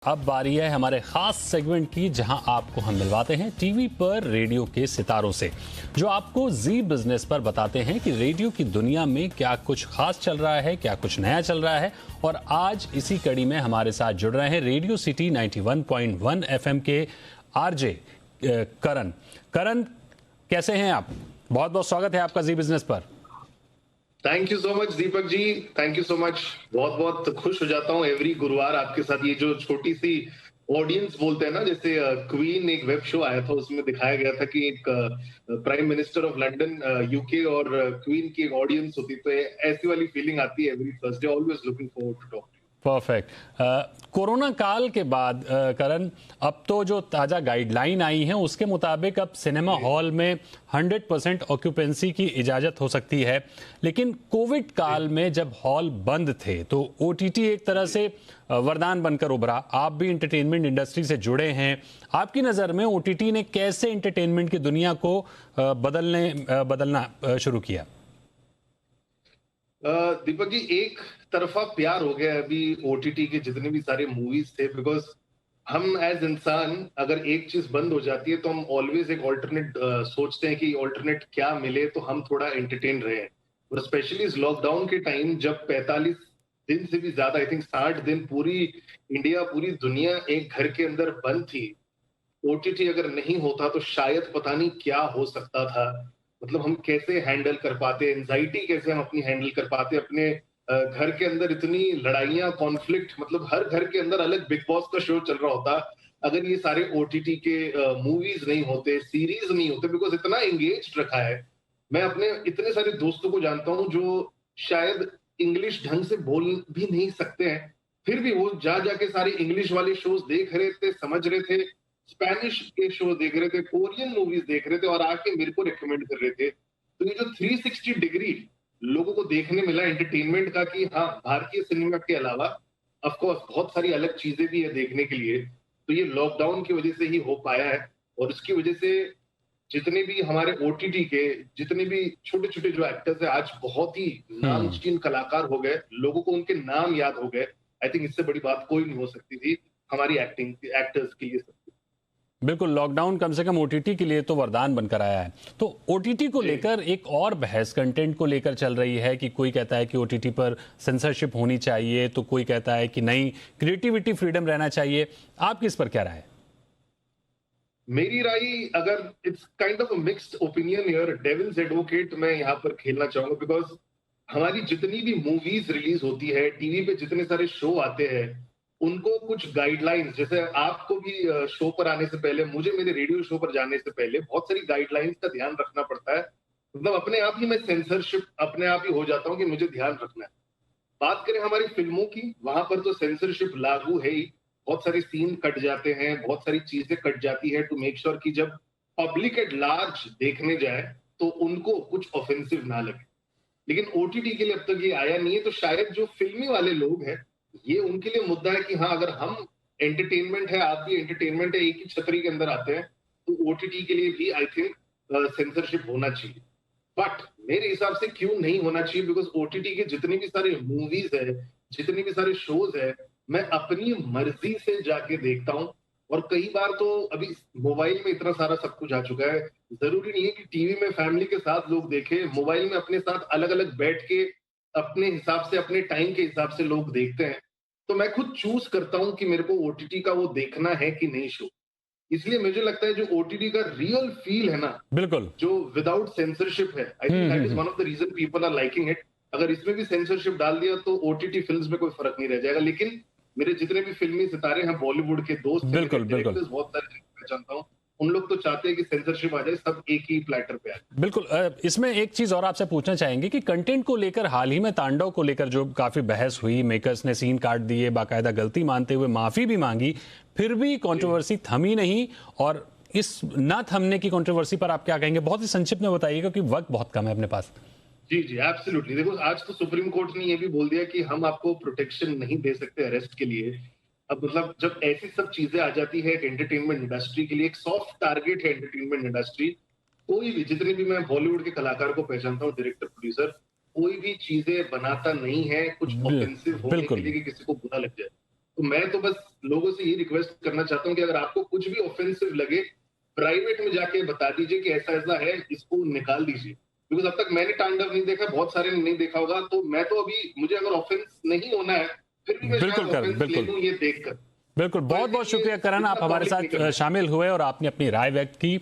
अब बारी है हमारे खास सेगमेंट की, जहां आपको हम मिलवाते हैं टीवी पर रेडियो के सितारों से, जो आपको जी बिजनेस पर बताते हैं कि रेडियो की दुनिया में क्या कुछ खास चल रहा है, क्या कुछ नया चल रहा है। और आज इसी कड़ी में हमारे साथ जुड़ रहे हैं रेडियो सिटी 91.1 एफएम के आरजे करण, कैसे हैं आप? बहुत बहुत स्वागत है आपका जी बिजनेस पर। Thank you so much Deepak ji, thank you so much. बहुत बहुत खुश हो जाता हूँ एवरी गुरुवार आपके साथ। ये जो छोटी सी ऑडियंस बोलते हैं ना, जैसे क्वीन एक वेब शो आया था, उसमें दिखाया गया था कि एक prime minister of London UK और क्वीन की एक ऑडियंस होती, तो ऐसी वाली फीलिंग आती है every Thursday. Always looking forward to talk. Perfect. Corona काल के बाद करण, अब तो जो ताज़ा गाइडलाइन आई है उसके मुताबिक अब सिनेमा हॉल में 100% ऑक्यूपेंसी की इजाज़त हो सकती है, लेकिन कोविड काल में जब हॉल बंद थे तो ओटीटी एक तरह से वरदान बनकर उभरा। आप भी एंटरटेनमेंट इंडस्ट्री से जुड़े हैं, आपकी नज़र में ओटीटी ने कैसे एंटरटेनमेंट की दुनिया को बदलना शुरू किया? दीपक जी, एक तरफा प्यार हो गया अभी ओटीटी के जितने भी सारे मूवीज थे, बिकॉज हम एज इंसान अगर एक चीज बंद हो जाती है तो हम ऑलवेज एक ऑल्टरनेट सोचते हैं कि ऑल्टरनेट क्या मिले तो हम थोड़ा एंटरटेन रहे। और स्पेशली इस लॉकडाउन के टाइम जब 45 दिन से भी ज्यादा, आई थिंक 60 दिन पूरी इंडिया, पूरी दुनिया एक घर के अंदर बंद थी, ओटीटी अगर नहीं होता तो शायद पता नहीं क्या हो सकता था। मतलब हम कैसे हैंडल कर पाते, एंजाइटी कैसे हम अपनी हैंडल कर पाते, अपने घर के अंदर इतनी लड़ाइयां, कॉन्फ्लिक्ट, मतलब हर घर के अंदर अलग बिग बॉस का शो चल रहा होता अगर ये सारे ओटीटी के मूवीज नहीं होते, सीरीज नहीं होते। बिकॉज इतना एंगेज रखा है। मैं अपने इतने सारे दोस्तों को जानता हूं जो शायद इंग्लिश ढंग से बोल भी नहीं सकते हैं, फिर भी वो जा जाके सारे इंग्लिश वाले शोज देख रहे थे, समझ रहे थे, स्पेनिश के शो देख रहे थे, कोरियन मूवीज देख रहे थे और आके मेरे को रिकमेंड कर रहे थे। तो ये जो 360 डिग्री लोगों को देखने मिला एंटरटेनमेंट का, कि हाँ, भारतीय सिनेमा के अलावा ऑफ कोर्स बहुत सारी अलग चीजें भी है देखने के लिए, तो ये लॉकडाउन की वजह से ही हो पाया है। और उसकी वजह से जितने भी हमारे ओटीटी के जितने भी छोटे छोटे जो एक्टर्स है, आज बहुत ही नामचीन कलाकार हो गए, लोगों को उनके नाम याद हो गए। आई थिंक इससे बड़ी बात कोई नहीं हो सकती थी हमारी एक्टिंग एक्टर्स के लिए सब। बिल्कुल, लॉकडाउन कम से कम ओटीटी के लिए तो वरदान बनकर आया है। तो ओटीटी को लेकर एक और बहस कंटेंट को लेकर चल रही है कि कोई कहता है कि ओटीटी पर सेंसरशिप होनी चाहिए, तो कोई कहता है कि नहीं, क्रिएटिविटी फ्रीडम रहना चाहिए। आपकी इस पर क्या राय है? मेरी राय, अगर it's kind of a mixed opinion here, devil's advocate मैं यहाँ पर खेलना चाहूंगा। बिकॉज हमारी जितनी भी मूवीज रिलीज होती है, टीवी पे जितने सारे शो आते हैं, उनको कुछ गाइडलाइंस, जैसे आपको भी शो पर आने से पहले, मुझे मेरे रेडियो शो पर जाने से पहले बहुत सारी गाइडलाइंस का ध्यान रखना पड़ता है। मतलब अपने आप ही मैं सेंसरशिप अपने आप ही हो जाता हूँ कि मुझे ध्यान रखना है। बात करें हमारी फिल्मों की, वहां पर तो सेंसरशिप लागू है ही। बहुत सारे सीन कट जाते हैं, बहुत सारी चीजें कट जाती है टू मेक श्योर कि जब पब्लिक एट लार्ज देखने जाए तो उनको कुछ ऑफेंसिव ना लगे। लेकिन ओटीटी के लिए अब तक ये आया नहीं है, तो शायद जो फिल्मी वाले लोग हैं, ये उनके लिए मुद्दा है कि हाँ, अगर हम एंटरटेनमेंट है, आप भी एंटरटेनमेंट है, एक ही छतरी के अंदर आते हैं, तो ओटीटी के लिए भी आई थिंक सेंसरशिप होना चाहिए। बट मेरे हिसाब से क्यों नहीं होना चाहिए, बिकॉज ओटीटी के जितने भी सारे मूवीज है, जितने भी सारे शोज है, मैं अपनी मर्जी से जाके देखता हूँ। और कई बार तो अभी मोबाइल में इतना सारा सब कुछ आ चुका है, जरूरी नहीं है कि टीवी में फैमिली के साथ लोग देखे, मोबाइल में अपने साथ अलग अलग बैठ के अपने हिसाब से, अपने टाइम के हिसाब से लोग देखते हैं। तो मैं खुद चूज करता हूँ कि मेरे को ओटीटी का वो देखना है कि नहीं शो। इसलिए मुझे लगता है जो ओटीटी का रियल फील है ना, बिल्कुल। जो विदाउट सेंसरशिप है, I think that is one of the reason people are liking it. अगर इसमें भी सेंसरशिप डाल दिया तो ओटीटी फिल्म्स में कोई फर्क नहीं रह जाएगा। लेकिन मेरे जितने भी फिल्मी सितारे हैं, बॉलीवुड के दोस्त हैं, मेरे बिल्कुल बिल्कुल डायरेक्टर्स बहुत सारे जिनको पहचानता हूँ, उन लोग तो चाहते हैं कि सेंसरशिप आ जाए, सब एक ही प्लेटर पे आए। बिल्कुल। इसमें एक चीज और आपसे पूछना चाहेंगे कि कंटेंट को लेकर हाल ही में तांडव को लेकर जो काफी बहस हुई, मेकर्स ने सीन काट दिए, बाकायदा गलती मानते हुए माफी भी मांगी, फिर भी कंट्रोवर्सी थमी नहीं। और इस ना थमने की कंट्रोवर्सी पर आप क्या कहेंगे? बहुत ही संक्षिप्त में बताइएगा क्योंकि वक्त बहुत कम है अपने पास। जी जी, एब्सोल्युटली। देखो, आज तो सुप्रीम कोर्ट ने ये भी बोल दिया कि हम आपको प्रोटेक्शन नहीं दे सकते अरेस्ट के लिए। अब मतलब जब ऐसी सब चीजें आ जाती है एंटरटेनमेंट इंडस्ट्री के लिए, एक सॉफ्ट टारगेट है एंटरटेनमेंट इंडस्ट्री। कोई भी, जितने भी मैं बॉलीवुड के कलाकार को पहचानता हूँ, डायरेक्टर, कोई भी चीजें बनाता नहीं है कुछ ऑफेंसिव होने के बिल्कुल। लिए कि किसी को बुरा लग जाए। तो मैं तो बस लोगों से ये रिक्वेस्ट करना चाहता हूँ कि अगर आपको कुछ भी ऑफेंसिव लगे, प्राइवेट में जाके बता दीजिए कि ऐसा ऐसा है, इसको निकाल दीजिए। बिकॉज अब तक मैंने तांडव नहीं देखा, बहुत सारे ने नहीं देखा होगा, तो मैं तो अभी, मुझे अगर ऑफेंस नहीं होना है फिर भी मैं शायद ऑफेंस ले लूं ये देखकर। बिल्कुल, बहुत बहुत शुक्रिया करण, आप हमारे साथ शामिल हुए और आपने अपनी राय व्यक्त की।